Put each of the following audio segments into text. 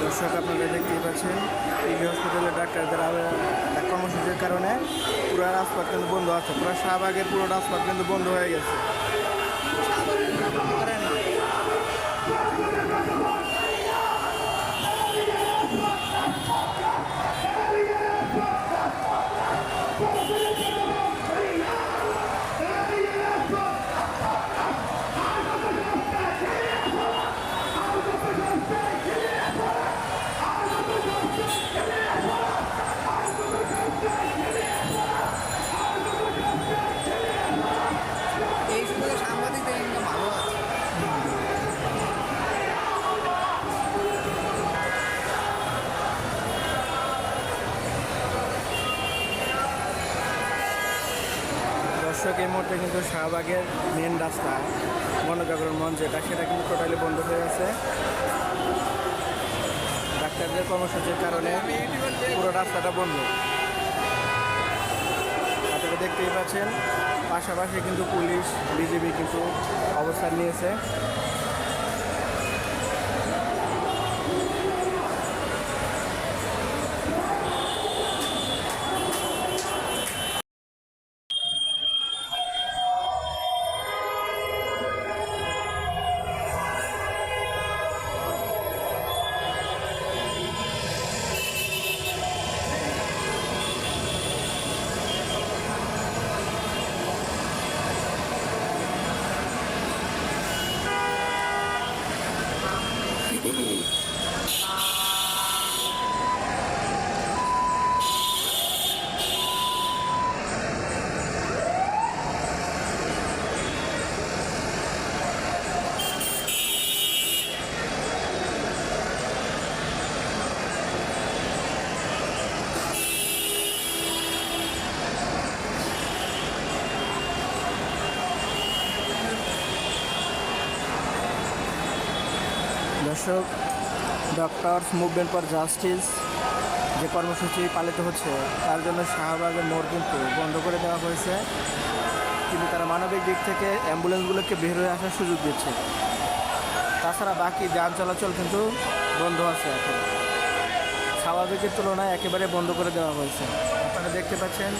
দর্শক আপনারা দেখতেই পাচ্ছেন পিজি হসপিটালের ডাক্তারদের কর্মসূচির কারণে পুরো রাজপথ কিন্তু বন্ধ আছে। পুরো শাহবাগের পুরো রাজপথ কিন্তু বন্ধ হয়ে গেছে। এই সুযোগে সাংবাদিকদের ইনকাম ভালো আছে। দর্শক এই মুহূর্তে কিন্তু শাহবাগের মেন রাস্তা গণজাগরণ মঞ্চ সেটা কিন্তু টোটালি বন্ধ হয়ে আছে। ডাক্তারদের কর্মসূচির কারণে পুরো রাস্তাটা বন্ধ। আপনারা দেখতেই পাচ্ছেন পাশাপাশি কিন্তু পুলিশ বিজিবি কিন্তু অবস্থান নিয়েছে। দর্শক ডক্টরস মুভমেন্ট ফর জাস্টিস যে কর্মসূচি পালিত হচ্ছে তার জন্য শাহবাগের মোড় কিন্তু বন্ধ করে দেওয়া হয়েছে। কিন্তু তারা মানবিক দিক থেকে অ্যাম্বুলেন্সগুলোকে বের হয়ে আসার সুযোগ দিচ্ছে। তাছাড়া বাকি যান চলাচল কিন্তু বন্ধ আছে। এখন স্বাভাবিকের তুলনায় একেবারে বন্ধ করে দেওয়া হয়েছে। আপনারা দেখতে পাচ্ছেন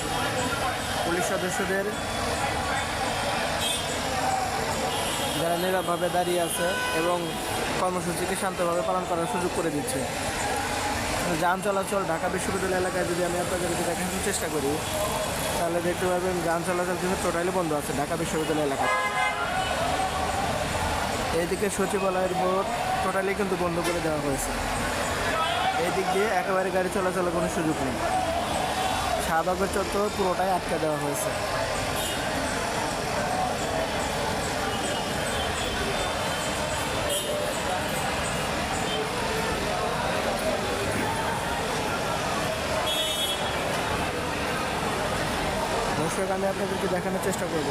পুলিশ সদস্যদের যারা নীরবভাবে দাঁড়িয়ে আছে এবং কর্মসূচিকে শান্তভাবে পালন করার সুযোগ করে দিচ্ছে। যান চলাচল ঢাকা বিশ্ববিদ্যালয় এলাকায় যদি আমি আপনাদেরকে দেখানোর চেষ্টা করি তাহলে দেখতে পাবেন যান চলাচল কিন্তু টোটালি বন্ধ আছে ঢাকা বিশ্ববিদ্যালয় এলাকায়। এইদিকে সচিবালয়ের বোর্ড টোটালি কিন্তু বন্ধ করে দেওয়া হয়েছে। এই দিক দিয়ে একেবারে গাড়ি চলাচলের কোনো সুযোগ নেই। শাহবাগের চত্বর পুরোটাই আটকে দেওয়া হয়েছে। দর্শক আমি আপনাদেরকে দেখানোর চেষ্টা করব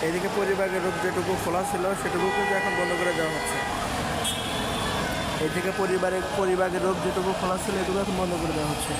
এদিকে পরিবারের রূপ যেটুকু খোলা ছিল সেটুকু কিন্তু এখন বন্ধ করে দেওয়া হচ্ছে। এদিকে পরিবারের রূপ যেটুকু খোলা ছিল এটুকু এখন বন্ধ করে দেওয়া হচ্ছে।